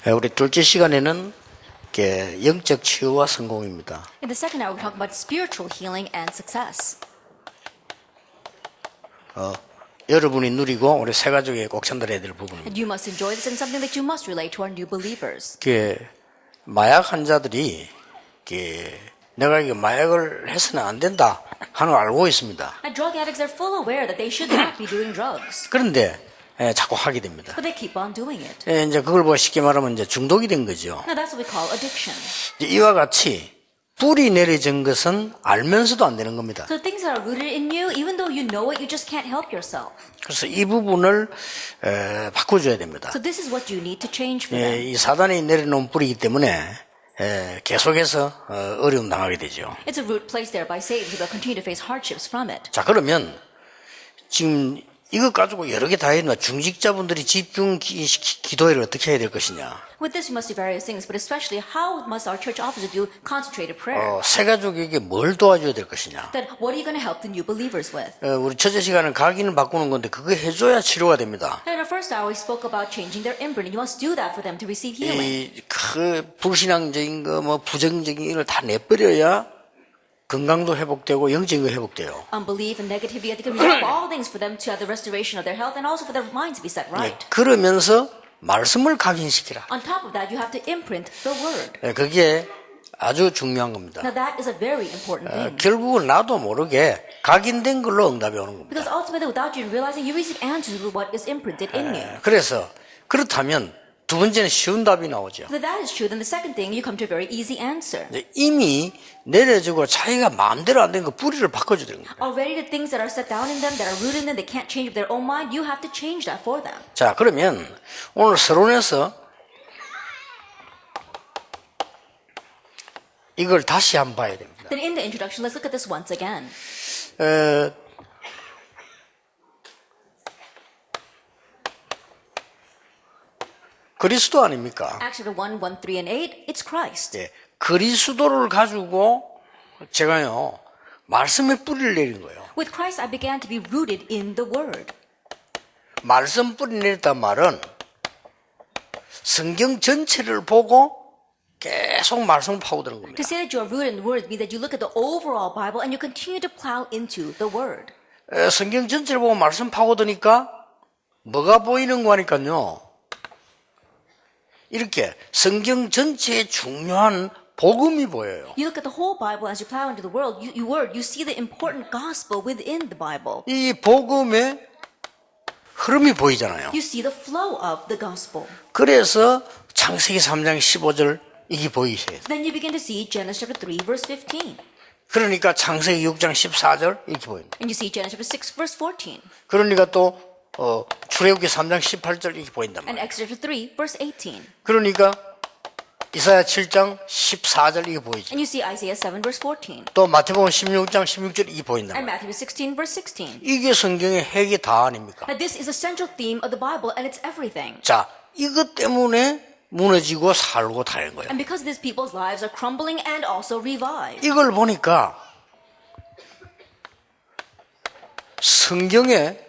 우리 둘째 시간에는 영적 치유와 성공입니다. In the second hour, we're talking about spiritual healing and success. 여러분이 누리고 우리 새 가족에 꼭 전달해야 될 부분입니다. And you must enjoy this and something that you must relate to our new believers. 마약 환자들이 내가 이게 마약을 해서는 안 된다 하는 걸 알고 있습니다. And drug addicts are full aware that they should not be doing drugs, 그런데 자꾸 하게 됩니다. but they keep on doing it. 이제 그걸 쉽게 말하면 이제 중독이 된 거죠. Now that's what we call addiction. 이와 같이 뿌리 내려진 것은 알면서도 안 되는 겁니다. So things that are rooted in you, even though you know it, you just can't help yourself. 그래서 이 부분을 바꿔줘야 됩니다. So this is what you need to change for them. 이 사단이 내려놓은 뿌리이기 때문에 계속해서 어려움 당하게 되죠. It's a root placed there by Satan, so they'll continue to face hardships from it. 자, 그러면 지금 이것 가지고 여러 개 다 했나 중직자분들이 집중 기도회를 어떻게 해야 될 것이냐. With this, you must do various things, but especially how must our church officers do concentrated prayer? 새 가족에게 뭘 도와줘야 될 것이냐. Then what are you going to help the new believers with? 우리 첫째 시간은 각인을 바꾸는 건데 그거 해줘야 치료가 됩니다. In our first hour, we spoke about changing their imprint, and you must do that for them to receive healing. 그 불신앙적인 거 부정적인 걸 다 내버려야 건강도 회복되고 영적인 거 회복돼요. Unbelief and negativity, they can resolve all things for them to have the restoration of their health and also for their minds to be set right. 그러면서 말씀을 각인시키라. On top of that, you have to imprint the word. 그게 아주 중요한 겁니다. Now that is a very important thing. 결국은 나도 모르게 각인된 걸로 응답이 오는 겁니다. Because ultimately, without you realizing, you receive answers with what is imprinted in you. 그래서 그렇다면 두 번째는 쉬운 답이 나오죠. If that is true, then the second thing, you come to a very easy answer. 이미 내려지고 자기가 마음대로 안 되는 거 뿌리를 바꿔줘야 되는 겁니다. Already the things that are set down in them, that are rooted in them, they can't change their own mind, you have to change that for them. 자, 그러면 오늘 서론에서 이걸 다시 한번 봐야 됩니다. Then in the introduction, let's look at this once again. 그리스도 아닙니까? Acts chapter 1, 1, 3, and 8, it's Christ. 그리스도를 가지고 제가요 말씀의 뿌리를 내린 거예요. With Christ, I began to be rooted in the Word. 말씀 뿌리 내렸단 말은 성경 전체를 보고 계속 말씀을 파고드는 겁니다. To say that you are rooted in the Word means that you look at the overall Bible and you continue to plow into the Word. 성경 전체를 보고 말씀 파고드니까 뭐가 보이는 거니까요. 이렇게 성경 전체의 중요한 복음이 보여요. You look at the whole Bible as you plow into the world, you see the important gospel within the Bible. 이 복음의 흐름이 보이잖아요. You see the flow of the gospel. 그래서 창세기 3장 15절 이게 보이세요. Then you begin to see Genesis chapter 3, verse 15. 그러니까 창세기 6장 14절 이렇게 보입니다. And you see Genesis chapter 6, verse 14. 그러니까 또 출애굽기 3장 18절 이렇게 보인단 And 말이에요. Exodus chapter 3, verse 18. 그러니까 이사야 7장 14절 이게 보이죠. And you see Isaiah 7, verse 14. 또 마태복음 16장 16절 이게 보인단 And 말이에요. Matthew 16, verse 16. 이게 성경의 핵이 다 아닙니까? Now this is a central theme of the Bible and it's everything. 자, 이것 때문에 무너지고 살고 다니는 거예요. And because these people's lives are crumbling and also revived. 이걸 보니까 성경에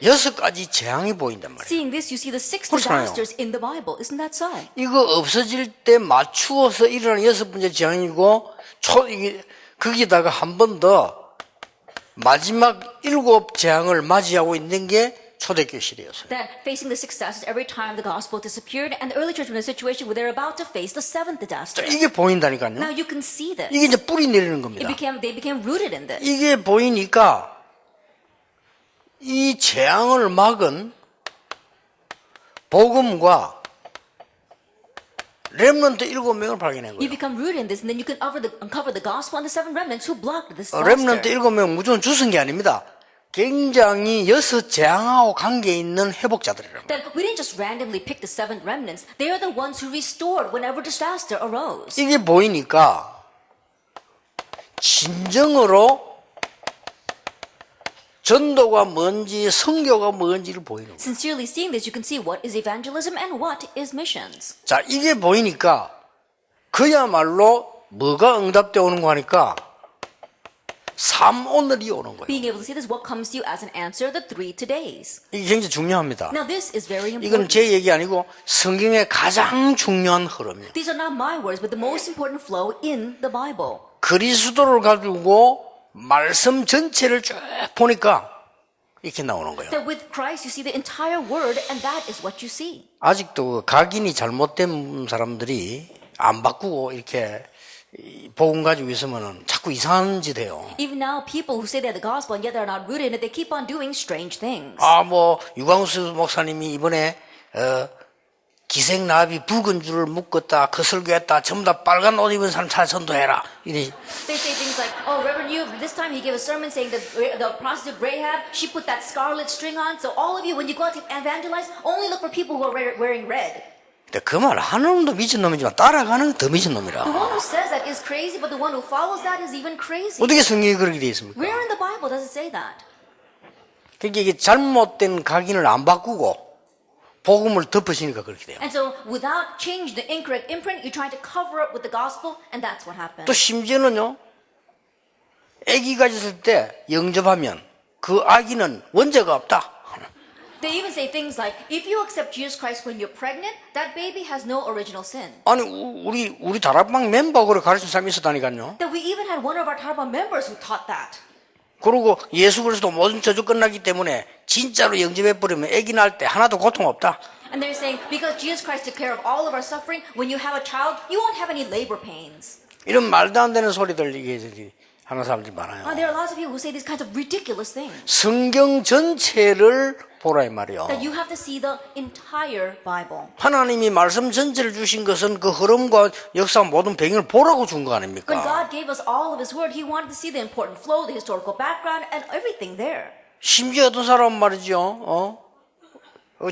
6가지 재앙이 보인단 말이에요. Seeing this, you see the 6 그렇잖아요. disasters in the Bible. Isn't that so? 이거 없어질 때 맞추어서 일어나는 6번째 재앙이고 거기다가 한 번 더 마지막 7 재앙을 맞이하고 있는 게 초대교실이었어요. That facing the 6 disasters every time the gospel disappeared, and the early church were in a situation where they're about to face the 7th 자, disaster. 이게 보인다니까요. Now you can see this. 이게 이제 뿌리 내리는 겁니다. They became rooted in this. 이게 보이니까 이 재앙을 막은 복음과 렘넌트 7명을 발견한 You 거예요. become rooted in this, and then you can uncover the gospel and the 7 remnants who blocked this 렘넌트 disaster. 7명 무조건 주선 게 아닙니다. 굉장히 6 재앙하고 관계 있는 회복자들이랍니다. That we didn't just randomly pick the 7 remnants. They are the ones who restored whenever disaster arose. 이게 보이니까 진정으로 전도가 뭔지 선교가 뭔지를 보이는 거예요. Sincerely seeing this, you can see what is evangelism and what is missions. 자, 이게 보이니까 그야말로 뭐가 응답되어 오는 거 하니까 3오늘이 오는 거예요. Being able to see this, what comes to you as an answer, the 3 todays. 이게 굉장히 중요합니다. Now this is very 이건 important. 제 얘기 아니고 성경의 가장 중요한 흐름이에요. These are not my words, but the most important flow in the Bible. 그리스도를 가지고 말씀 전체를 쭉 보니까 이렇게 나오는 거예요. That with Christ you see the entire word, and that is what you see. 아직도 각인이 잘못된 사람들이 안 바꾸고 이렇게 복음 가지고 있으면은 자꾸 이상한 짓 해요. Even now, people who say they're the gospel and yet they're not rooted in it, they keep on doing strange things. 유광수 목사님이 이번에 기생나비 붉은 줄을 묶었다, 그 설교했다, 전부 다 빨간 옷 입은 사람 찾아 전도해라. 이래. They say things like, oh, Reverend, you, this time he gave a sermon saying that the prostitute Rahab, she put that scarlet string on, so all of you, when you go out to evangelize, only look for people who are wearing red. 근데 그 말 하는 놈도 미친놈이지만 따라가는 건 더 The 미친놈이라. one who says that is crazy, but the one who follows that is even crazy. 어떻게 성경이 그렇게 되어 있습니까? Where in the Bible does it say that? 그러니까 이게 잘못된 각인을 안 바꾸고 복음을 덮으시니까 그렇게 돼요. And so, without changing the incorrect imprint, you try to cover up with the gospel, and that's what happens. 또 심지어는요, 아기 가졌을 때 영접하면 그 아기는 원죄가 없다. They even say things like, if you accept Jesus Christ when you're pregnant, that baby has no original sin. 아니 우리 다락방 멤버 그걸 가르친 사람이 있었다니까요. That we even had one of our Tarabam members who taught that. 그리고 예수 그리스도 모든 저주 끝나기 때문에 진짜로 영접해 버리면 아기 낳을 때 하나도 고통 없다. And they're saying, because Jesus Christ took care of all of our suffering, when you have a child, you won't have any labor pains. 이런 말도 안 되는 소리들 이게 하는 사람들이 많아요. There are lots of people who say these kinds of ridiculous things. 성경 전체를 보라 이 말이요. That you have to see the entire Bible. 하나님이 말씀 전체를 주신 것은 그 흐름과 역사 모든 배경을 보라고 준 거 When 아닙니까? God gave us all of His Word, He wanted to see the important flow, the historical background, and everything there. 심지어 어떤 사람은 말이죠.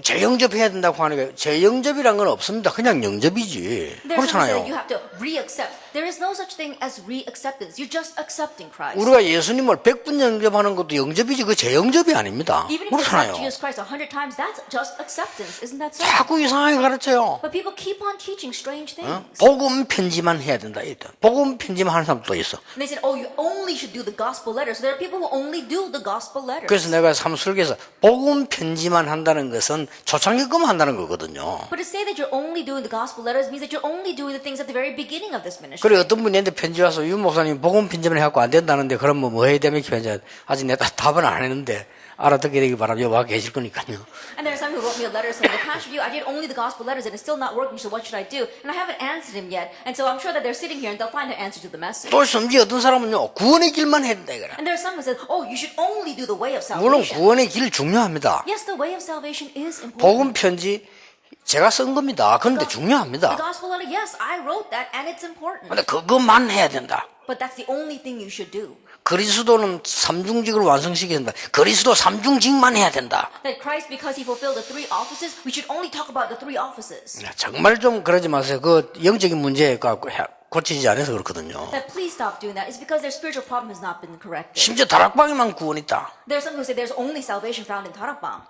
재영접해야 된다고 하니까 재영접이란 건 없습니다. 그냥 영접이지. There's something that 그렇잖아요. you have to re-accept. There is no such thing as re-acceptance. You're just accepting Christ. 우리가 예수님을 100분 영접하는 것도 영접이지 그 재영접이 아닙니다. Even if you accept 그렇잖아요. Jesus Christ 100 times, that's just acceptance. Isn't that so? 자꾸 이상하게 가르쳐요. But people keep on teaching strange things. 복음 편지만 해야 된다. 이랬다. 복음 편지만 하는 사람도 있어. And they said, oh, you only should do the gospel letters. So there are people who only do the gospel letters. 그래서 내가 삼설교에서 복음 편지만 한다는 것은 초창기 것만 한다는 거거든요. But to say that you're only doing the gospel letters means that you're only doing the things at the very beginning of this ministry. 그래 어떤 분이 내한테 편지 와서 유 목사님 복음 편지만 해갖고 안 된다는데 그럼 뭐 해야 됩니까? 편지 아직 내가 답은 안 했는데 알아듣게 되기 바랍니다. 와 계실 거니까요. And there are some who wrote me a letter saying, Pastor, I did only the gospel letters and it's still not working, so what should I do? And I haven't answered him yet. And so I'm sure that they're sitting here and they'll find the answer to the message. 또 심지어 어떤 사람은요 구원의 길만 해야 된다 이거라. And there are some who said, oh, you should only do the way of 물론 salvation. 구원의 길 중요합니다. Yes, the way of salvation is important. 복음 편지 제가 쓴 겁니다. 그런데 The 중요합니다. gospel letter, yes, I wrote that and it's important. 근데 그것만 해야 된다. But that's the only thing you should do. 그리스도는 삼중직을 완성시켜야 된다. 그리스도 삼중직만 해야 된다. That Christ, because he fulfilled the 3 offices, we should only talk about the 3 offices. 정말 좀 그러지 마세요. 그 영적인 문제 갖고 고치지 않아서 그렇거든요. That please stop doing that. It's because their spiritual problem has not been corrected. 심지어 다락방에만 구원 있다. There are some who say there's only salvation found in Tarabang.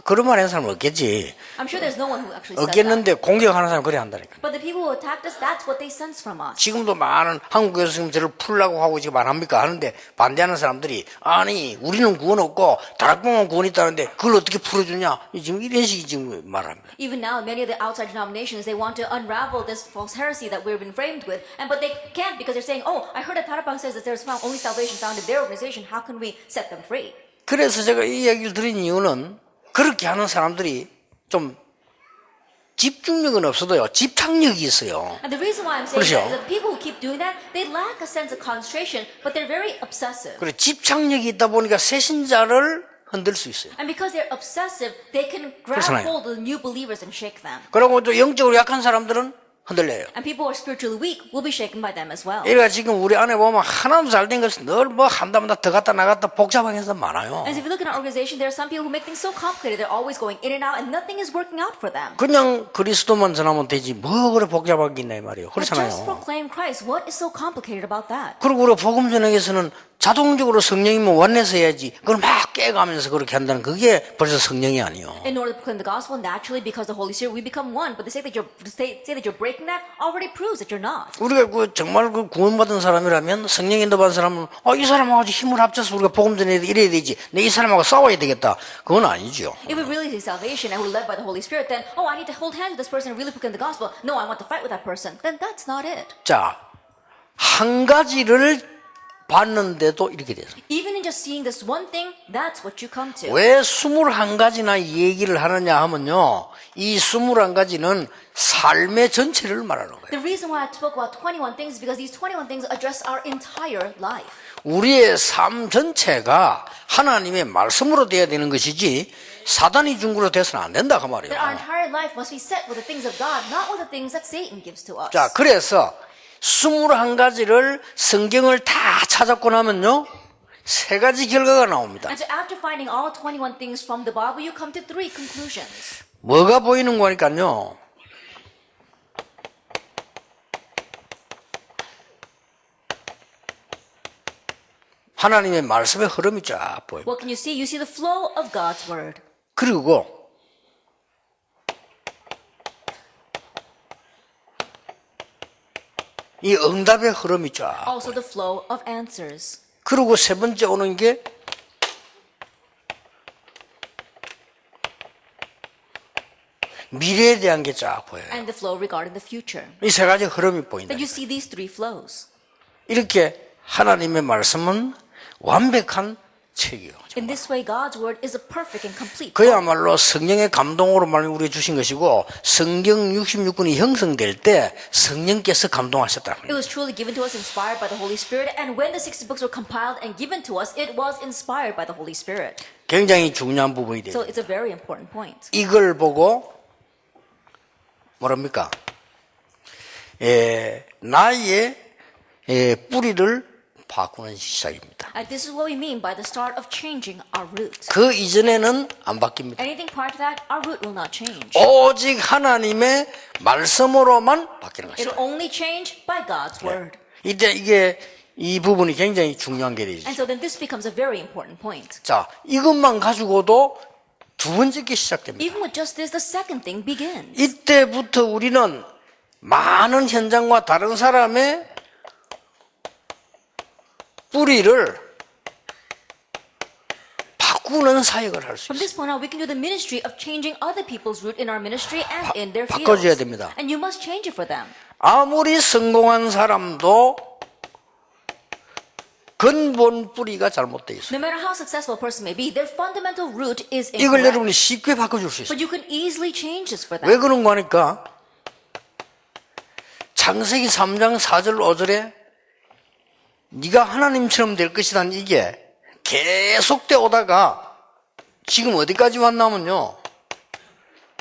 그런 말 하는 사람은 없겠지. I'm sure there's no one who actually said that. 없겠는데 공격하는 사람은 그래 한다니까. But the people who attacked us, that's what they sense from us. 지금도 많은 한국에서 지금 저를 풀라고 하고 지금 안 합니까? 하는데 반대하는 사람들이 아니 우리는 구원 없고 다락방만 구원 있다는데 그걸 어떻게 풀어주냐? 지금 이런 식이 지금 말합니다. Even now, many of the outside denominations, they want to unravel this false heresy that we've been framed with, but they can't because they're saying, oh, I heard that Tarabang says that there's only salvation found in their organization. How can we set them free? 그래서 제가 이 얘기를 드린 이유는 그렇게 하는 사람들이 좀 집중력은 없어도요 집착력이 있어요. And the reason why I'm saying 그렇죠. that is that people who keep doing that, they lack a sense of concentration, but they're very obsessive. 그래 집착력이 있다 보니까 새신자를 흔들 수 있어요. And because they're obsessive, they can grab 그렇잖아요. hold of the new believers and shake them. 그리고 또 영적으로 약한 사람들은 흔들려요. And people who are spiritually weak will be shaken by them as well. 얘가 지금 우리 안에 보면 하나도 잘 된 것은 늘 뭐 한다마다 더 갔다 나갔다 복잡하게 해서 많아요. And if you look at our organization, there are some people who make things so complicated. They're always going in and out, and nothing is working out for them. 그냥 그리스도만 전하면 되지 뭐 그래 복잡하게 있나 이 말이에요. But just 그렇잖아요. proclaim Christ. What is so complicated about that? 그리고 우리 복음 전역에서는 자동적으로 성령이면 원내서 해야지. 그걸 막 깨가면서 그렇게 한다는 그게 벌써 성령이 아니요. In order to proclaim the gospel naturally, because the Holy Spirit, we become one. But to say that you're breaking that already proves that you're not. 우리가 정말 구원받은 사람이라면 성령 인도받은 사람은 이 사람하고 힘을 합쳐서 우리가 복음 전해야 돼, 이래야 되지. 내 이 사람하고 싸워야 되겠다. 그건 아니죠. If we really see salvation and we're led by the Holy Spirit, then I need to hold hands with this person and really proclaim the gospel. No, I want to fight with that person. Then that's not it. 자, 한 가지를 봤는데도 이렇게 돼서. Even in just seeing this one thing, that's what you come to. 왜 21가지나 얘기를 하느냐 하면요. 이 21가지는 삶의 전체를 말하는 거예요. The reason why I spoke about 21 things is because these 21 things address our entire life. 우리의 삶 전체가 하나님의 말씀으로 돼야 되는 것이지 사단이 준 거로 돼서는 안 된다 그 말이에요. That our entire life must be set with the things of God, not with the things that Satan gives to us. 자, 그래서 21가지를 성경을 다 찾았고 나면요. 세 가지 결과가 나옵니다. And so after finding all 21 things from the Bible, you come to 3 conclusions. 뭐가 보이는 거니까요. 하나님의 말씀의 흐름이 쫙 보여요. What can you see? You see the flow of God's word. 그리고 이 응답의 흐름이 쫙. Also the flow of answers. 그리고 세 번째 오는 게 미래에 대한 게 쫙 보여요. And the flow regarding the future. 이 세 가지 흐름이 보인다. That you see these 3 flows. 이렇게 하나님의 말씀은 완벽한 책이요. In this way, God's word is a perfect and complete. 그야말로 성령의 감동으로 말하면 우리에게 주신 것이고 성경 66권이 형성될 때 성령께서 감동하셨다. It was truly given to us inspired by the Holy Spirit, and when the 60 books were compiled and given to us, it was inspired by the Holy Spirit. 굉장히 중요한 부분이 돼요. So it's a very important point. 이걸 보고 뭐랍니까? 나의 뿌리를 바꾸는 시작입니다. And this is what we mean by the start of changing our root. 그 이전에는 안 바뀝니다. Anything prior to that, our root will not change. 오직 하나님의 말씀으로만 바뀌는 것이다. It'll only change by God's word. 이때 이 부분이 굉장히 중요한 게 되죠. And so then this becomes a very important point. 자, 이것만 가지고도 두 번째 게 시작됩니다. Even with just this, the second thing begins. 이때부터 우리는 많은 현장과 다른 사람의 뿌리를 바꾸는 사역을 할 수 From 있어요. this point on, we can do the ministry of changing other people's root in our ministry and in their 바꿔줘야 fields. 됩니다. And you must change it for them. 아무리 성공한 사람도 근본 뿌리가 잘못되어 있어요. No matter how successful a person may be, their fundamental root is 이걸 incorrect. 여러분이 쉽게 바꿔줄 수 있어요. But you can easily change this for 왜 them. 그런 거 하니까 창세기 3장 4절 5절에 네가 하나님처럼 될 것이다 이게 계속돼 오다가 지금 어디까지 왔냐면요.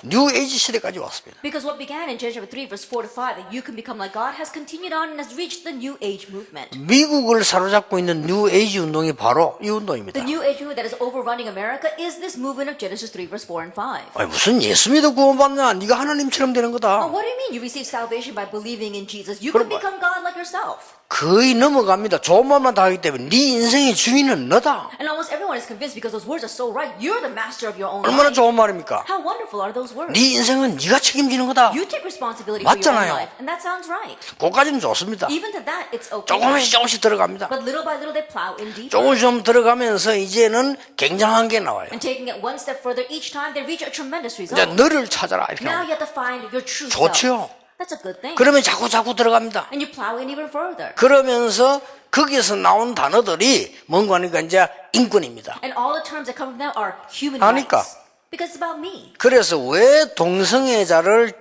뉴 에이지 시대까지 왔습니다. Because what began in Genesis 3 verse 4 to 5, that you can become like God, has continued on and has reached the New Age movement. 미국을 사로잡고 있는 뉴 에이지 운동이 바로 이 운동입니다. The New Age movement that is overrunning America is this movement of Genesis 3 verse 4 and 5. 아니, 무슨 예수 믿어 구원받냐? 네가 하나님처럼 되는 거다. What do you mean you receive salvation by believing in Jesus? You can become God like yourself. 거의 넘어갑니다. 좋은 말만 다 하기 때문에 네 인생의 주인은 너다. And almost everyone is convinced because those words are so right. You're the master of your own 얼마나 life. 좋은 말입니까? How wonderful are those words? 네 인생은 네가 책임지는 거다. You take responsibility for your 맞잖아요. own life. And that sounds right. 그까지는 좋습니다. Even to that, it's okay. 조금씩 들어갑니다. But little by little, they plow in deeper. 조금씩 좀 들어가면서 이제는 굉장한 게 나와요. And taking it one step further each time, they reach a tremendous 이제 result. 너를 찾아라 이렇게 Now 나와요. you have to find your true self. 좋죠. That's a good thing. 그러면 자꾸 들어갑니다. And you plow in even further. 그러면서 거기에서 나온 단어들이 뭔가 하니까 이제 인권입니다. And all the terms that come from them are human 하니까. rights. Because it's about me. 그래서 왜 동성애자를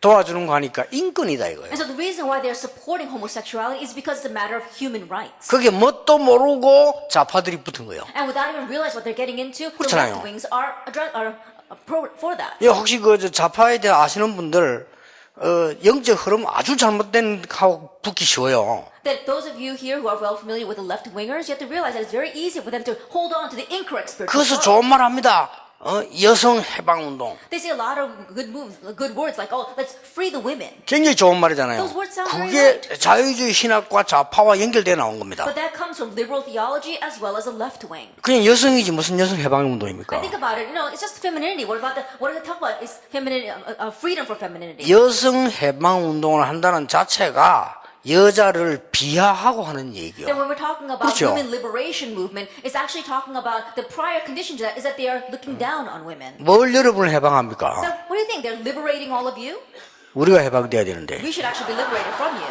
도와주는 거 하니까 인권이다 이거예요. And so the reason why they're supporting homosexuality is because it's a matter of human rights. 그게 뭣도 모르고 좌파들이 붙은 거예요. And without even realize what they're getting into, the 그렇잖아요. left wings are for that. 예, 혹시 저 좌파에 대해 아시는 분들 영적 흐름 아주 잘못된 하고 붙기 쉬워요. That those of you here who are well familiar with the left wingers, you have to realize that it's very easy for them to hold on to the incorrect spiritual 그래서 flow. 좋은 말 합니다. 여성 해방 운동. They say a lot of good moves, good words like, oh, let's free the women. 굉장히 좋은 말이잖아요. Those words sound very 그게 right. 자유주의 신학과 좌파와 연결되어 나온 겁니다. But that comes from liberal theology as well as the left wing. 그냥 여성이지 무슨 여성 해방 운동입니까? I think about it, it's just femininity. What are they talking about? It's femininity, freedom for femininity. 여성 해방 운동을 한다는 자체가 여자를 비하하고 하는 얘기요. Then when we're talking about 그렇죠. women liberation movement, it's actually talking about the prior condition to that is that they are looking down on women. 뭘 여러분을 해방합니까? So what do you think? They're liberating all of you? 우리가 해방돼야 되는데. We should actually be liberated from you.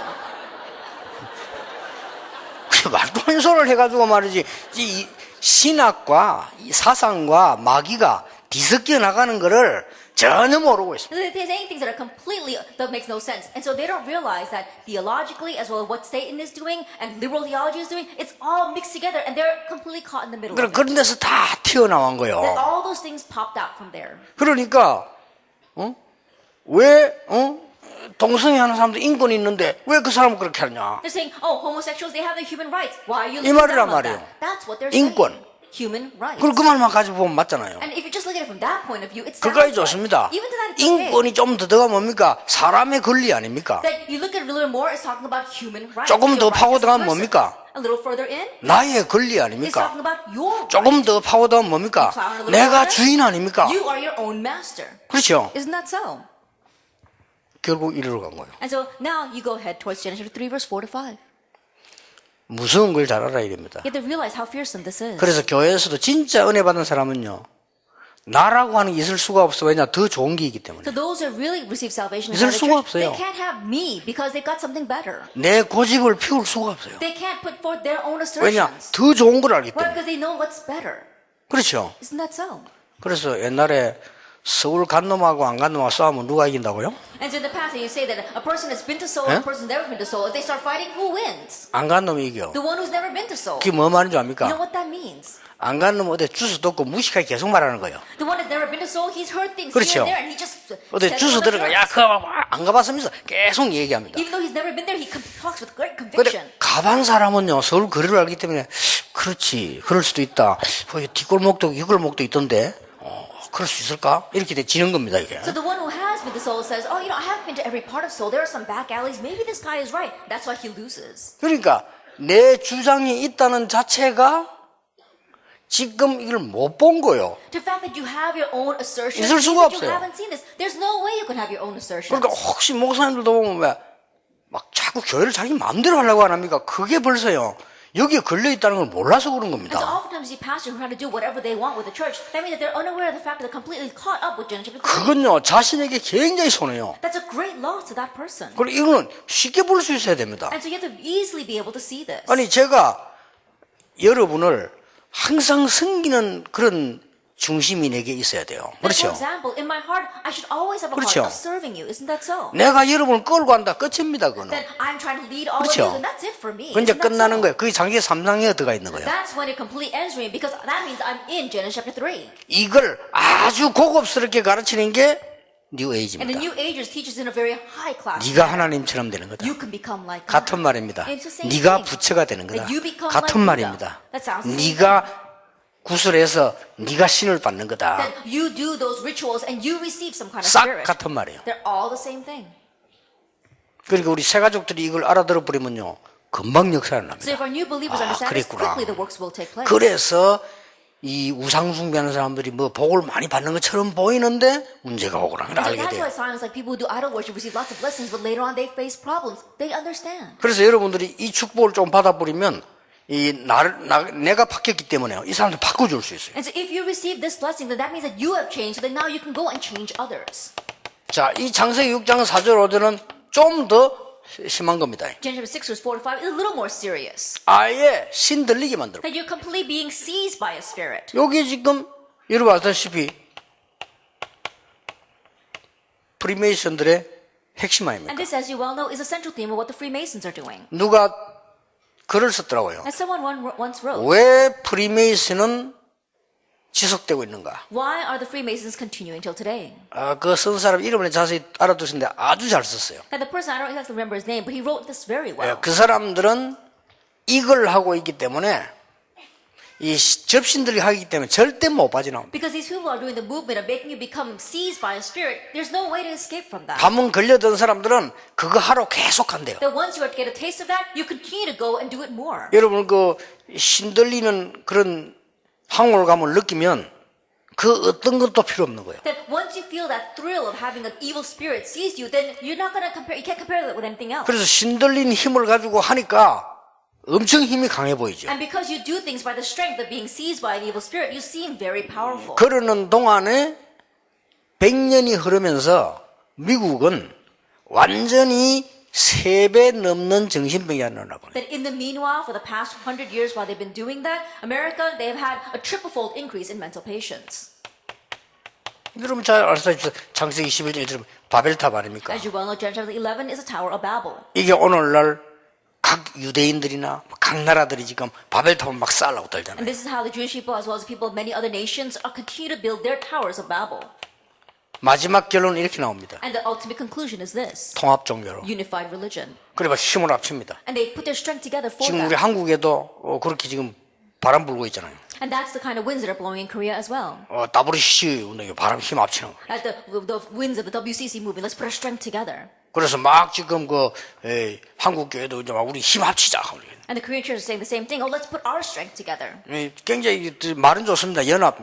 말도 안 소리를 해가지고 말이지. 이 신학과 이 사상과 마귀가 뒤섞여 나가는 거를 전혀 모르고 있습니다. They're saying things that are completely, that makes no sense. And so they don't realize that theologically, as well as what Satan is doing and liberal theology is doing, it's all mixed together and they're completely caught in the middle of it. 그런 데서 다 튀어나온 That 거예요. all those things popped out from there. 그러니까 왜 동성애 하는 사람도 인권이 있는데 왜 그 사람은 그렇게 하냐? They're saying, oh, homosexuals, they have the human rights. Why are you 이 looking 말이란 down on 말이에요. that? That's what they're 인권. saying. Human rights. 그걸 그 말만 가지고 보면 맞잖아요. And if you just look at it from that point of view, it's 그까지 좋습니다. Even to that, it's okay. 인권이 좀 더 들어가 뭡니까? 사람의 권리 아닙니까? That you look at it a little more, it's talking about human rights. 조금 더 Your rights as a 파고들어가면 person. 뭡니까? A little further in, 나의 권리 it's 아닙니까? talking about your 조금 더 파고들어가면 뭡니까? 내가 주인 아닙니까? You are your own master. 그렇죠. Isn't that so? 결국 이리로 간 거예요. And so now you go ahead towards Genesis 3 verse 4 to 5. 무서운 걸 잘 알아야 됩니다. You have to realize how fearsome this is. 그래서 교회에서도 진짜 은혜 받은 사람은요, 나라고 하는 게 있을 수가 없어. 왜냐? 더 좋은 게 있기 때문에. So those who really receive salvation in 있을 the 수가 church, they 없어요. can't have me because they've got something better. 내 고집을 피울 수가 없어요. They can't put forth their own 왜냐? assertions. 더 좋은 걸 알기 Why? 때문에. Because they know what's better. 그렇죠. Isn't that so? 그래서 옛날에 서울 간 놈하고 안 간 놈하고 싸우면 누가 이긴다고요? And so in the past, you say that a person has been to Seoul and a person's never been to Seoul. If they start fighting, who wins? 안 간 놈이 이겨. The one who's never been to Seoul. 그게 뭐 말인지 You know 압니까? what that means? 안 간 놈은 어디 주소 듣고 무식하게 계속 말하는 거예요. The one that's never been to Seoul, he's heard things 그렇죠. here and there, and he just 어디 says 주소 what 들어가, he 야, heard. 그거 안 가봤으면서 계속 얘기합니다. Even though he's never been there, he talks with great 근데 conviction. 가반 사람은요, 서울 거리를 알기 때문에, 그렇지, 그럴 수도 있다. 뒷골목도, 이골목도 있던데, 그럴 수 있을까? 이렇게 지는 겁니다, 이게. So the one who has been to Seoul says, oh, I haven't been to every part of Seoul. There are some back alleys. Maybe this guy is right. That's why he loses. 그러니까, 내 주장이 있다는 자체가 지금 이걸 못 본 거예요. The fact that you have your own assertions 있을 means 수가 that you 없어요. haven't seen this. There's no way you can have your own assertions. 그러니까 혹시 목사님들도 보면 왜, 막 자꾸 교회를 자기 마음대로 하려고 안 합니까? 그게 벌써요. 여기에 걸려 있다는 걸 몰라서 그런 And so 겁니다. oftentimes these pastors who try to do whatever they want with the church, that means that they're unaware of the fact that they're completely caught up with Genesis 3. 그건요, 자신에게 굉장히 손해요. That's a great loss to that person. 그리고 이거는 쉽게 볼 수 있어야 됩니다. And so you have to easily be able to see this. 아니, 제가 여러분을 항상 섬기는 그런 중심이 내게 있어야 돼요. And for 그렇죠? example, in my heart, I should always have a 그렇죠. heart of serving you. Isn't that so? 내가 여러분을 끌고 간다. 끝입니다, 그거는. Then I'm trying to lead all of 그렇죠. you, and that's it for me. 그건 이제 Isn't that 끝나는 so? 거예요. 그게 장기 3장에 들어가 있는 거예요. That's when it completely ends for me because that means I'm in Genesis chapter 3. 이걸 아주 고급스럽게 가르치는 게 And the 뉴에이지입니다. New Agers teaches in a very high class. 네가 하나님처럼 되는 거다. You can become like God. 같은 말입니다. It's the same 네가 thing. 부처가 되는 거다. That you become 같은 like 말입니다. Buddha. That sounds the same 네가 구슬해서 네가 신을 받는 거다. That you do those rituals and you receive some kind of 싹 spirit. 같은 말이에요. They're all the same thing. 그러니까 우리 새 가족들이 이걸 알아들어 버리면요, 금방 역사를 So 납니다. if our new believers understand this, 그랬구나. quickly the works will take place. 그래서 이 우상 숭배하는 사람들이 뭐 복을 많이 받는 것처럼 보이는데 문제가 오거나 So 알게 that's 돼요. why signs like people who do idol worship receive lots of blessings, but later on they face problems. They understand. 그래서 여러분들이 이 축복을 좀 받아버리면 내가 바뀌었기 때문에 이 사람들 바꿔줄 수 있어요. And so if you receive this blessing, then that means that you have changed, so that now you can go and change others. 자, 이 창세기 6장 4절 5절은 좀 더 심한 겁니다. Genesis 6 verse 4 to 5 is a little more serious. 아예 신 들리게 만들어. That you're completely being seized by a spirit. 여기 지금 여러분 아시다시피 프리메이슨들의 핵심 아닙니까? And this, as you well know, is a central theme of what the Freemasons are doing. 누가 글을 썼더라고요. As someone once wrote, 왜 프리메이슨은 지속되고 있는가? why are the Freemasons continuing till today? 그 쓴 사람 이름을 자세히 알아두시는데 아주 잘 썼어요. Now the person, I don't exactly remember his name, but he wrote this very well. 그 사람들은 이걸 하고 있기 때문에 이 접신들이 하기 때문에 절대 못 빠져나옵니다. Because these people are doing the movement of making you become seized by a spirit, there's no way to escape from that. 한번 걸려든 사람들은 그거 하러 계속 간대요. That once you get a taste of that, you continue to go and do it more. 여러분 그 신들리는 그런 황홀감을 느끼면 그 어떤 것도 필요 없는 거예요. That once you feel that thrill of having an evil spirit seize you, then you're not gonna compare. You can't compare that with anything else. 그래서 신들린 힘을 가지고 하니까 엄청 힘이 강해 보이죠. And because you do things by the strength of being seized by an evil spirit, you seem very powerful. 그러는 동안에 100년이 흐르면서 미국은 완전히 3배 넘는 정신병이 일어나고 That in the meanwhile, for the past 100 years, while they've been doing that, America, they've had a triple-fold increase in mental patients. 여러분 잘 아시다시피 창세기 11절 바벨탑 아닙니까? As you well know, Genesis 11 is a Tower of Babel. 이게 오늘날 각 유대인들이나 각 나라들이 지금 바벨탑을 막 쌓으려고 들잖아요. And this is how the Jewish people, as well as the people of many other nations, are continue to build their towers of Babel. 마지막 결론은 이렇게 나옵니다. And the ultimate conclusion is this: 통합 종교로. unified religion. 그래 봐 힘을 합칩니다. And they put their strength together for 지금 우리 that. 한국에도 그렇게 지금 바람 불고 있잖아요. And that's the kind of winds that are blowing in Korea as well. WCC 운동이 바람 힘 합치는 거예요. At the winds of the WCC movement, let's put our strength together. 그래서 막 지금 한국 교회도 이제 막 우리 힘 합치자. And the Korean church is saying the same thing. Oh, let's put our strength together. 굉장히 말은 좋습니다. 연합.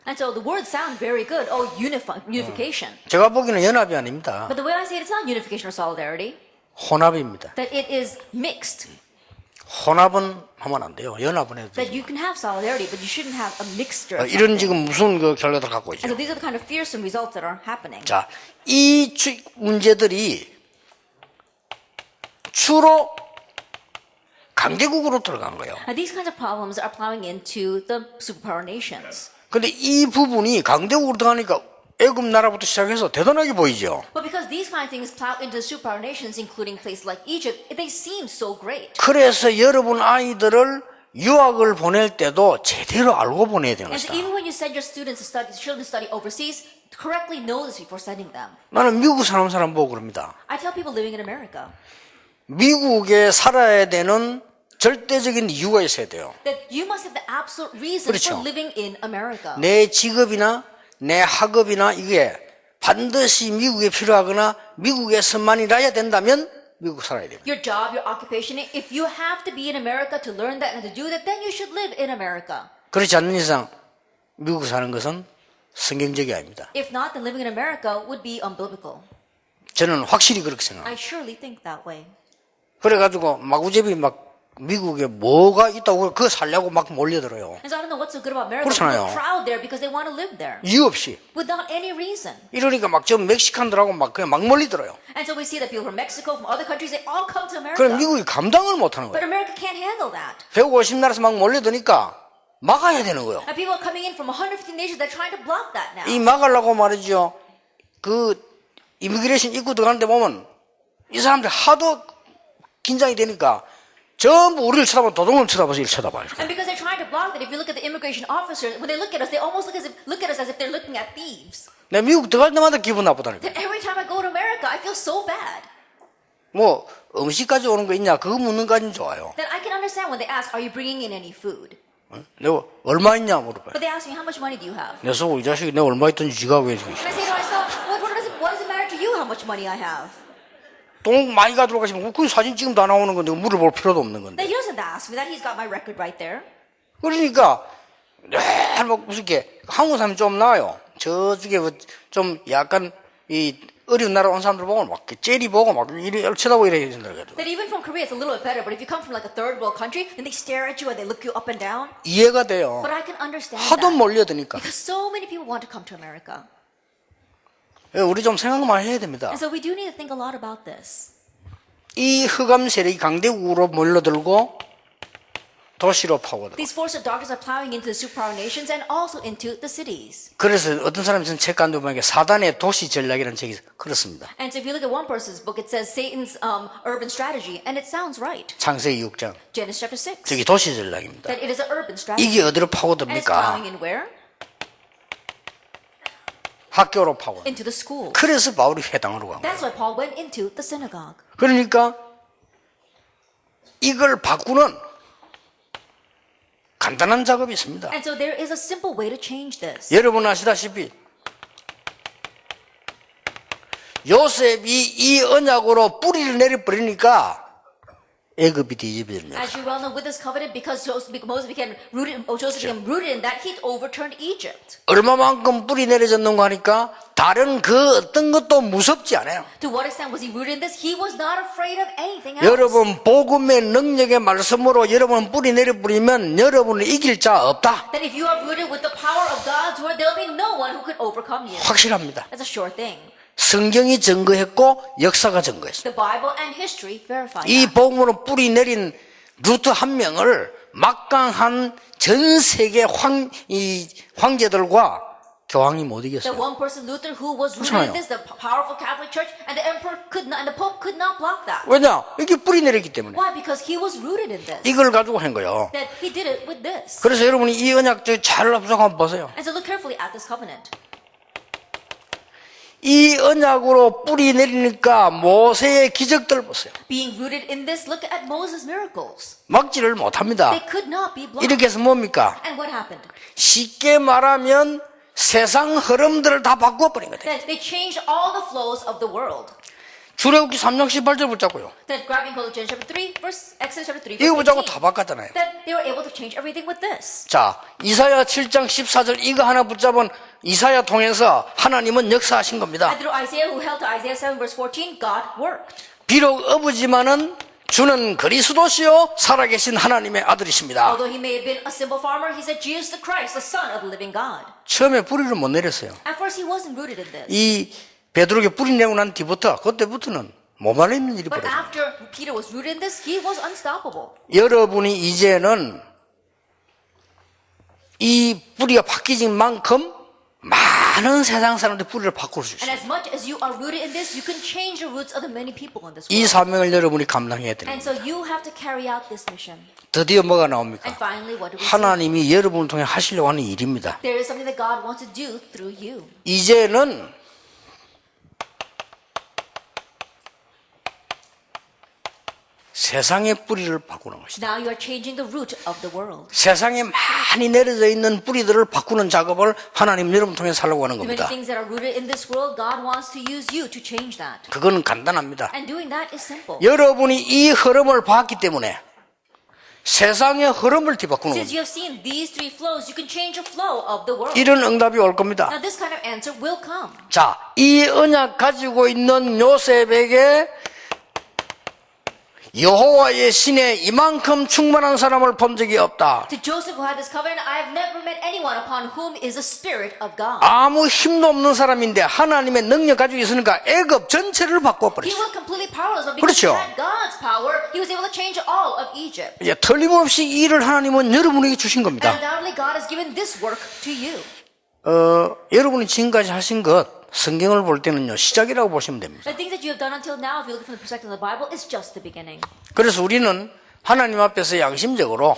And so the words sound very good. Oh, unification. 제가 보기에는 연합이 아닙니다. But the way I see it, it's not unification or solidarity. 혼합입니다. That it is mixed. 혼합은 하면 안 돼요. 연합은 해도 That 돼요. you can have solidarity, but you shouldn't have a mixture. Of 이런 something. 지금 무슨 그 결과를 갖고 있죠. And so these are the kind of fearsome results that are happening. 자, 이 문제들이 주로 강대국으로 들어간 거예요. And these kinds of problems are plowing into the superpower nations. 근데 이 부분이 강대국으로 들어가니까 애굽 나라부터 시작해서 대단하게 보이죠. But because these kind of things plow into the superpower nations, including places like Egypt, they seem so great. 그래서 여러분 아이들을 유학을 보낼 때도 제대로 알고 보내야 되는 And so 것이다. even when you send your students to study, children to study overseas, correctly know this before sending them. 나는 미국 사는 사람 보고 그럽니다. I tell people living in America 미국에 살아야 되는 절대적인 이유가 있어야 돼요. that you must have the absolute reason 그렇죠. for living in America. 내 직업이나 내 학업이나 이게 반드시 미국에 필요하거나 미국에서만이 나야 된다면 미국 살아야 됩니다. Your job, your occupation, if you have to be in America to learn that and to do that, then you should live in America. 그렇지 않는 이상 미국 사는 것은 성경적이 아닙니다. If not, then living in America would be unbiblical. 저는 확실히 그렇게 생각합니다. I surely think that way. 그래가지고 마구잡이 막 미국에 뭐가 있다고 그거 살려고 막 몰려들어요. And so I don't know what's so good about America. 그렇잖아요. People crowd there because they want to live there 이유 없이. without any reason. 이러니까 막 저 멕시칸들하고 막 그냥 막 몰리들어요. And so we see that people from Mexico, from other countries, they all come to America. 그럼 미국이 감당을 못하는 But 거예요. America can't handle that. 150나라에서 막 몰려드니까 막아야 되는 거예요. And people are coming in from 150 nations, they're trying to block that now. 이 막으려고 말이죠. 그 이미그레이션 입구 들어가는데 보면 이 사람들 하도 긴장이 되니까 전부 우리를 쳐다보면 도둑을 쳐다봐서 이를 쳐다봐요. And because they're trying to block that, if you look at the immigration officers, when they look at us, they almost look at us as if they're looking at thieves. 내가 미국 들어갈 때마다 기분 나쁘다니까. That every time I go to America, I feel so bad. 뭐 음식까지 오는 거 있냐 그거 묻는 까지는 좋아요. That I can understand when they ask, are you bringing in any food? 내가 얼마 있냐 물어봐요. But they ask me, how much money do you have? 내 속으로 이 자식이 내가 얼마 있던지 지가 왜 And I say to myself, what does it matter to you how much money I have? 돈 많이 가지고 가시면 그 사진 찍으면 다 나오는 건데 물어볼 필요도 없는 건데. That he doesn't ask me that. He's got my record right there. 그러니까 막 무슨 게 한국 사람이 좀 나아요. 저쪽에 좀 약간 이 어려운 나라 온 사람들 보고 막 젤리 보고 막 이래 쳐다보고 이래 된다 그래도 That even from Korea, it's a little bit better. But if you come from like a third world country, then they stare at you and they look you up and down. 이해가 돼요. But I can understand 하도 that 몰려드니까. because so many people want to come to America. 우리 좀 생각만 해야 됩니다. And so we do need to think a lot about this. 이 흑암 세력이 강대국으로 몰려들고 도시로 파고들고. These forces of darkness are plowing into the superpower nations and also into the cities. 그래서 어떤 사람이 쓴 책 간도 보니까 사단의 도시 전략이라는 책이 그렇습니다. And so if you look at one person's book, it says Satan's urban strategy, and it sounds right. 창세기 6장. Genesis chapter 6. 저기 도시 전략입니다. That it is an urban strategy. 이게 어디로 And it's 파고듭니까? plowing in where? 학교로 파고. Into the school. 그래서 바울이 회당으로 간 거예요. That's why Paul went into the synagogue. 그러니까 이걸 바꾸는 간단한 작업이 있습니다. And so there is a simple way to change this. 여러분 아시다시피 요셉이 이 언약으로 뿌리를 내려버리니까 애굽이 뒤집어졌냐. As you well know, with this covenant, because Joseph became rooted in that, he overturned Egypt. 얼마만큼 뿌리 내려졌는가 하니까 다른 그 어떤 것도 무섭지 않아요. To what extent was he rooted in this? He was not afraid of anything else. 여러분 복음의 능력의 말씀으로 여러분 뿌리 내려버리면 여러분을 이길 자 없다. That if you are rooted with the power of God's word, there will be no one who could overcome you. 확실합니다. That's a sure thing. 성경이 증거했고 역사가 증거했어요. The Bible and history verify 이 that. 복음으로 뿌리 내린 루트 한 명을 막강한 전 세계 황제들과 교황이 못 The 이겼어요. one person, Luther, who was rooted 그렇잖아요. in this, the powerful Catholic Church, and the emperor could not, and the Pope could not block that. 왜냐? 이게 뿌리 내렸기 때문에. Why? Because he was rooted in this. 이걸 가지고 한 거예요. That he did it with this. 그래서 여러분이 이 언약 잘 한번 보세요. And so look carefully at this covenant. 이 언약으로 뿌리 내리니까 모세의 기적들 보세요. Being rooted in this, look at Moses' miracles. 막지를 못합니다. They could not be blocked. 이렇게 해서 뭡니까? And what happened? 쉽게 말하면 세상 흐름들을 다 바꿔버린 거예요. That they changed all the flows of the world. 출애굽기 3장 18절 붙잡고요. That grabbing hold of Genesis chapter 3, Exodus chapter 3, 이거 verse 붙잡고 18. 다 바꿨잖아요. That they were able to change everything with this. 자, 이사야 7장 14절 이거 하나 붙잡은 이사야 통해서 하나님은 역사하신 겁니다. And through Isaiah, who held to Isaiah 7 verse 14, God worked. 비록 어부지만은 주는 그리스도시요 살아계신 하나님의 아들이십니다. Although he may have been a simple farmer, he said, Jesus the Christ, the Son of the living God. 처음에 뿌리를 못 내렸어요. At first, he wasn't rooted in this. 이 베드로에게 뿌리 내고 난 뒤부터 그때부터는 못 말리는 일이 But 벌어져요. after Peter was rooted in this, he was unstoppable. 여러분이 이제는 이 뿌리가 바뀌진 만큼 많은 세상 사람들의 뿌리를 바꿀 수 And 있어요. as much as you are rooted in this, you can change the roots of the many people in this 이 world. 사명을 여러분이 감당해야 돼요. And so you have to carry out this mission. 드디어 뭐가 나옵니까? And finally, what do we see? 하나님이 여러분을 통해 하시려고 하는 일입니다. There is something that God wants to do through you. 이제는 세상의 뿌리를 바꾸는 것이다. Now you are changing the root of the world. 세상에 많이 내려져 있는 뿌리들을 바꾸는 작업을 하나님 여러분 통해 하려고 하는 The many 겁니다. things that are rooted in this world, God wants to use you to change that. 그거는 간단합니다. And doing that is simple. 여러분이 이 흐름을 봤기 때문에 세상의 흐름을 뒤바꾸는 Since 겁니다. you have seen these three flows, you can change the flow of the world. 이런 응답이 올 겁니다. Now this kind of answer will come. 자, 이 언약 가지고 있는 요셉에게 여호와의 신에 이만큼 충만한 사람을 본 적이 없다. To Joseph who had this covenant, I have never met anyone upon whom is the Spirit of God. 아무 힘도 없는 사람인데 하나님의 능력 가지고 있으니까 애굽 전체를 He 바꿔버렸어요. was completely powerless, but because 그렇죠. he had God's power, he was able to change all of Egypt. 이제 틀림없이 이 일을 하나님은 여러분에게 주신 And 겁니다. undoubtedly, God has given this work to you. 여러분이 지금까지 하신 것 성경을 볼 때는요 시작이라고 보시면 됩니다. The things that you have done until now, if you look from the perspective of the Bible, is just the beginning. 그래서 우리는 하나님 앞에서 양심적으로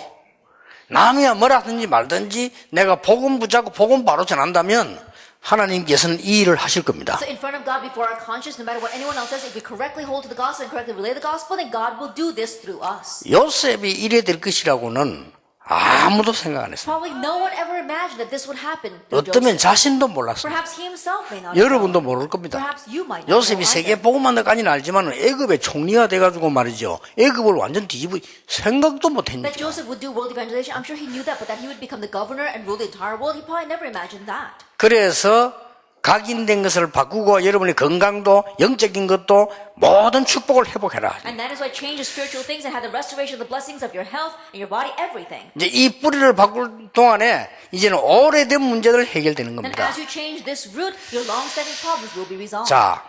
남이야 뭐라든지 말든지 내가 복음 붙잡고 복음 바로 전한다면 하나님께서는 이 일을 하실 겁니다. So in front of God, before our conscience, no matter what anyone else says, if we correctly hold to the gospel and correctly relay the gospel, then God will do this through us. 요셉이 이래 될 것이라고는 아무도 생각 안 했어요. Probably no one ever imagined that this would happen through 어쩌면 Joseph. 자신도 몰랐어요. Perhaps he himself may not. 여러분도 모를 겁니다. Perhaps you might not. 요셉이 know 세계 either. 복음만 까지는 알지만 애굽의 총리가 돼가지고 말이죠. 애굽을 완전 뒤집어 생각도 못 That 했는데. Joseph would do world evangelization, I'm sure he knew that, but that he would become the governor and rule the entire world, he probably never imagined that. 그래서 각인된 것을 바꾸고 여러분의 건강도 영적인 것도 모든 축복을 회복해라. And that is why change the spiritual things and have the restoration of the blessings of your health and your body, everything. 이제 이 뿌리를 바꿀 동안에 이제는 오래된 문제들 해결되는 And 겁니다. as you change this root, your long-standing problems will be resolved. 자,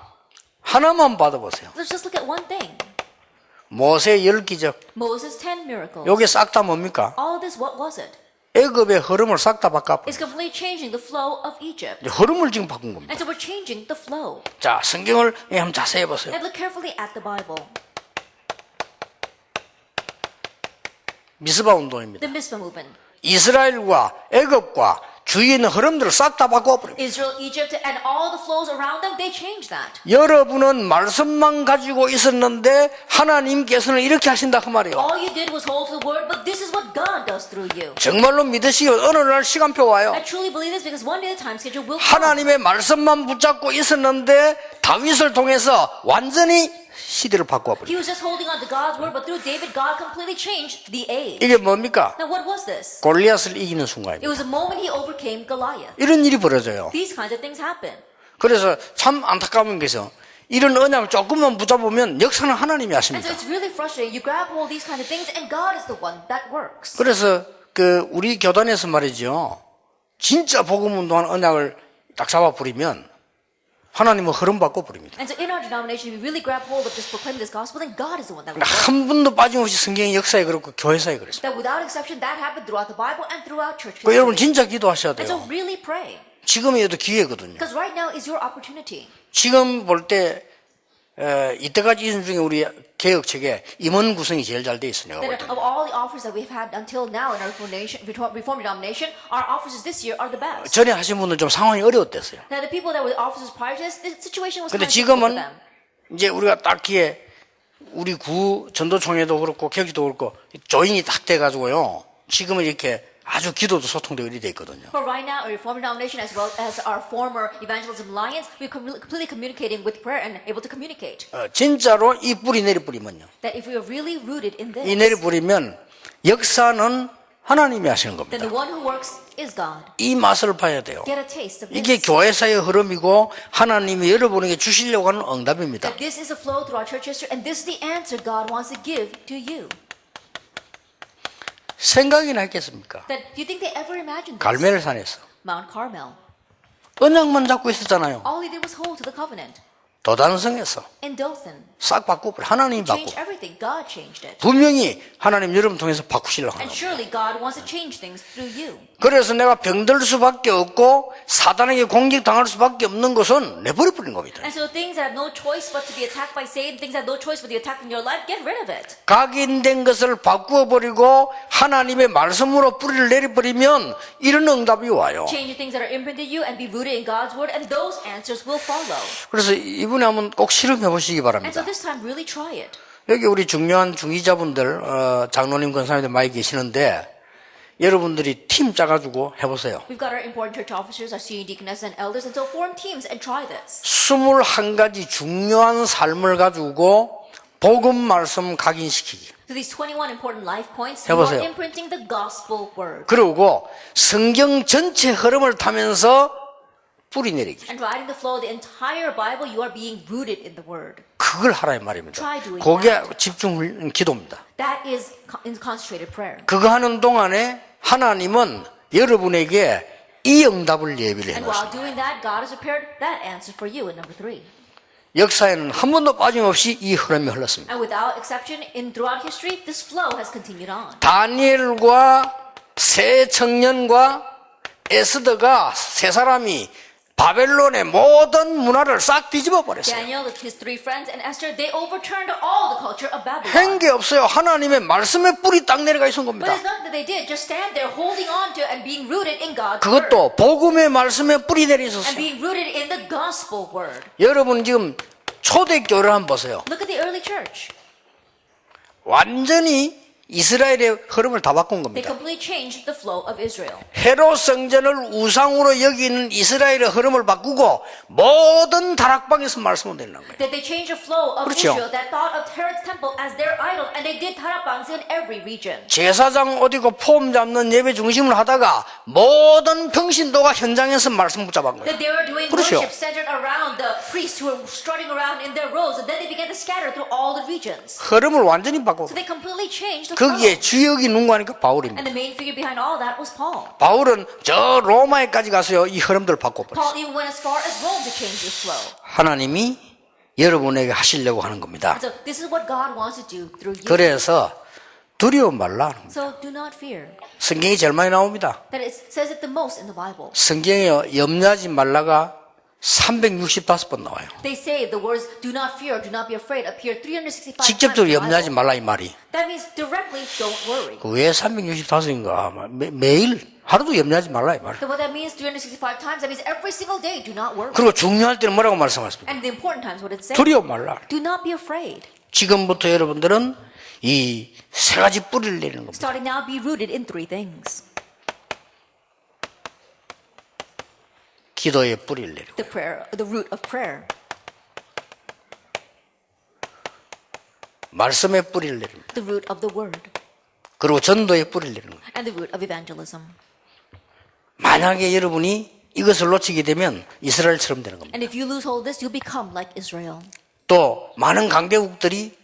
하나만 받아보세요. Let's just look at one thing. 모세 10기적. Moses' 10 miracles. 요게 싹 다 뭡니까? All this, what was it? 애굽의 흐름을 싹 다 바꿔. It's completely changing the flow of Egypt. 흐름을 지금 바꾼 겁니다. And so we're changing the flow. 자, 성경을 한번 자세히 보세요. And look carefully at the Bible. 미스바 운동입니다. The Mizpah movement. 이스라엘과 애굽과 주위에 있는 흐름들을 싹 다 바꿔버립니다. Israel, Egypt, and all the flows around them, they changed that. 여러분은 말씀만 가지고 있었는데 하나님께서는 이렇게 하신다 그 말이에요. All you did was hold to the word, but this is what God does through you. 정말로 믿으시고 어느 날 시간표 와요. I truly believe this because one day the time schedule will come. 하나님의 말씀만 붙잡고 있었는데 다윗을 통해서 완전히 시대를 바꿔버려요. He was just holding on to God's word, but through David, God completely changed the age. 이게 뭡니까? Now, what was this? 골리앗을 이기는 It 순간입니다. was a moment he overcame Goliath. 이런 일이 벌어져요. These kinds of things happen. 그래서 참 안타까운 것은 이런 언약을 조금만 붙잡으면 역사는 하나님이 And 하십니다. so it's really frustrating. You grab hold of these kinds of things, and God is the one that works. 그래서 우리 교단에서 말이죠. 진짜 복음 운동하는 언약을 딱 잡아버리면 하나님은 흐름 바꿔버립니다. And so in our denomination, if we really grab hold of just proclaiming this gospel, then God is the one that will work. 한 번도 빠짐없이 성경의 역사에 그렇고 교회사에 그랬어요. That without exception, that happened throughout the Bible and throughout church 그 여러분 history. 진짜 기도하셔야 And so 돼요. really pray. 지금이어도 기회거든요. Because right now is your opportunity. 지금 볼 때 이때까지 있은 중에 우리 개혁책에 임원 구성이 제일 잘 돼 있어요. 내가 볼 That 때. of all the offers that we've had until now in our Reformed denomination, our officers this year are the best. 전에 하신 분들 좀 상황이 어려웠댔어요. Now the people that were officers prior to this, the situation was 근데 kind of difficult for 지금은 them. 이제 우리가 딱히에 우리 구 전도총회도 그렇고 개혁지도 그렇고 조인이 딱 돼가지고요. 지금은 이렇게 아주 기도도 소통되고 이렇게 돼 있거든요. But right now, our Reformed denomination as well as our former Evangelism Alliance, we're completely communicating with prayer and able to communicate. 진짜로 이 뿌리 내리뿌리면요. That if we are really rooted in 이 this, 내리뿌리면 역사는 하나님이 하시는 then 겁니다. the one who works is God. 이 맛을 봐야 돼요. Get a taste of 이게 this. 교회사의 흐름이고 하나님이 여러분에게 주시려고 하는 응답입니다. That this is a flow through our church history, and this is the answer God wants to give to you. 생각이나 했겠습니까? That do you think they ever imagined this? 갈멜산에서 Mount Carmel. 언약만 잡고 있었잖아요. All he did was hold to the covenant. 도단성에서 In Dothan, 싹 바꾸고 하나님이 changed 바꾸고 everything. God changed it. 분명히 하나님 여러분 통해서 바꾸시려고 하는 And 겁니다. surely God wants to change things through you. 그래서 내가 병들 수밖에 없고 사단에게 공격당할 수밖에 없는 것은 내버려버린 겁니다. And so things that have no choice but to be attacked by Satan, things that have no choice but to be attacked in your life, get rid of it. 각인된 것을 바꾸어버리고 하나님의 말씀으로 뿌리를 내려버리면 이런 응답이 와요. Change the things that are imprinted in you and be rooted in God's word, and those answers will follow. 그래서 이분이 한번 꼭 실험해 보시기 And 바랍니다. so this time, really try it. 여기 우리 중요한 중위자분들 장로님 권사님들 많이 계시는데 여러분들이 팀 짜가지고 해보세요. We've got our important church officers, our senior deaconess and elders, and so form teams and try this. 21가지 중요한 삶을 가지고 복음 말씀 각인시키기. So these 21 important life points, you 해보세요. are imprinting the gospel word. 그리고 성경 전체 흐름을 타면서 뿌리 내리기. And riding the flow of the entire Bible, you are being rooted in the word. 그걸 하라 이 말입니다. Try doing 그게 집중 기도입니다. That is in concentrated prayer. 그거 하는 동안에 하나님은 여러분에게 이 응답을 예비를 And while 해놓으십니다. doing that, God has prepared that answer for you in number 3. 역사에는 한 번도 빠짐없이 이 흐름이 흘렀습니다. And without exception, throughout history, this flow has continued on. 다니엘과 세 청년과 에스더가 세 사람이 바벨론의 모든 문화를 싹 뒤집어 버렸어요. Daniel, his 3 friends, and Esther, they overturned all the culture of Babylon. 한 게 없어요. 하나님의 말씀에 뿌리 딱 내려가 있는 But 겁니다. it's not that they did. Just stand there holding on to and being rooted in God's word. 그것도 복음의 말씀에 뿌리 내려 And 있었어요. being rooted in the gospel word. 여러분 지금 초대교회를 한번 보세요. Look at the early church. 완전히 이스라엘의 흐름을 다 바꾼 They 겁니다. completely changed the flow of Israel. 헤롯 성전을 우상으로 여기는 이스라엘의 흐름을 바꾸고 모든 다락방에서 말씀을 내는 거예요. That they changed the flow of 그렇죠. Israel that thought of Herod's temple as their idol, and they did tarabangs in every region. 제사장 어디고 폼 잡는 예배 중심을 하다가 모든 평신도가 현장에서 말씀 붙잡은 거예요. That they were doing 그렇죠. worship centered around the priests who were strutting around in their robes, and then they began to scatter through all the regions. 흐름을 완전히 바꾸고 So they completely changed the flow. 거기에 주역이 누구하니까 바울입니다. And the main figure behind all that was Paul. 바울은 저 로마에까지 가서요 이 흐름들을 바꿔버렸어요. Paul even went as far as Rome to change this flow. 하나님이 여러분에게 하시려고 하는 겁니다. So this is what God wants to do through you. 그래서 두려워 말라. So do not fear. 성경이 제일 많이 나옵니다. That it says it the most in the Bible. 성경에 염려하지 말라가 365번 나와요. They say the words "do not fear, do not be afraid" appear 365 times. 직접적으로 in the 염려하지 Bible. 말라 이 말이. That means directly don't worry. 왜 365인가? 매일 하루도 염려하지 말라 이 말. So what that means 365 times, that means every single day, do not worry. 그리고 중요할 때는 뭐라고 말씀하십니까? And the important times, what it says, 두려워 말라. do not be afraid. 지금부터 여러분들은 이 세 가지 뿌리를 내리는 겁니다. Starting now, be rooted in three things. 기도의 뿌리를 내리고, The root of prayer, 말씀의 뿌리를 내립니다. the root of the word, 그리고 전도의 뿌리를 내리는 거예요. and the root of evangelism. 만약에 여러분이 이것을 놓치게 되면 이스라엘처럼 되는 겁니다. And if you lose hold of this, you'll become like Israel. 또 많은 강대국들이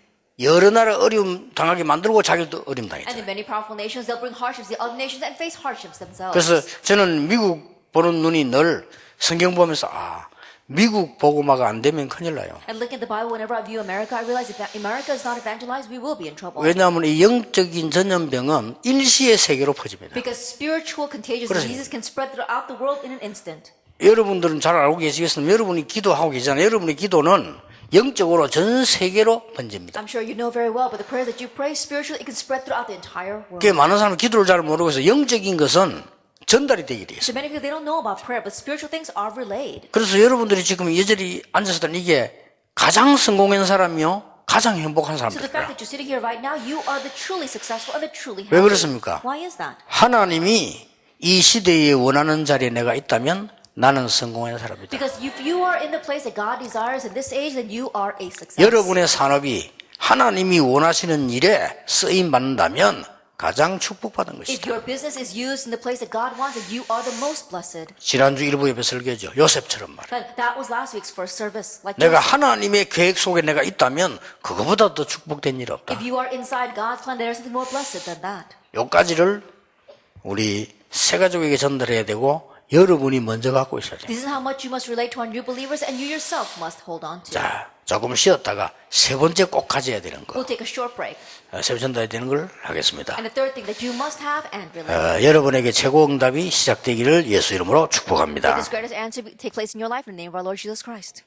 여러 나라 어려움 당하게 만들고 자기도 어려움 And 당했잖아요. in many powerful nations, they'll bring hardships to the other nations and face hardships themselves. 그래서 저는 미국 보는 눈이 늘 성경 보면서 미국 복음화가 안 되면 큰일 나요. And looking at the Bible, whenever I view America, I realize if America is not evangelized, we will be in trouble. 왜냐하면 이 영적인 전염병은 일시의 세계로 퍼집니다. Because spiritual contagious 그래서- diseases can spread throughout the world in an instant. 여러분들은 잘 알고 계시겠지만 여러분이 기도하고 계시잖아요. 여러분의 기도는 영적으로 전 세계로 번집니다. I'm sure you know very well, but the prayers that you pray spiritually, it can spread throughout the entire world. 그게 많은 사람은 기도를 잘 모르고 해서 영적인 것은 전달이 되게 돼 있어요. So many people, they don't know about prayer, but spiritual things are relayed. 그래서 여러분들이 지금 여전히 앉아서는 이게 가장 성공한 사람이요, 가장 행복한 So the fact 사람들이에요. that you're sitting here right now, you are the truly successful and the truly 왜 happy. 그렇습니까? Why is that? 하나님이 이 시대에 원하는 자리에 내가 있다면 나는 성공한 사람이다. Because if you are in the place that God desires in this age, then you are a success. 여러분의 산업이 하나님이 원하시는 일에 쓰임 받는다면 가장 축복받은 If 것이다. your business is used in the place that God wants, then you are the most blessed. 지난주 일부 예배 설교죠. 요셉처럼 말이야. That was last week's first service. Like 내가 Joseph. 하나님의 계획 속에 내가 있다면 그거보다 더 축복된 일 없다. If you are inside God's plan, there is something more blessed than that. 요까지를 우리 새 가족에게 전달해야 되고 여러분이 먼저 갖고 있어야 돼요. This is how much you must relate to our new believers, and you yourself must hold on to. 자, 조금 쉬었다가 세 번째 꼭 가져야 되는 거. We'll take a short break. 세 번째 전달해야 되는 걸 하겠습니다. And the third thing that you must have and relate. 여러분에게 최고 응답이 시작되기를 예수 이름으로 May 축복합니다. this greatest answer take place in your life in the name of our Lord Jesus Christ.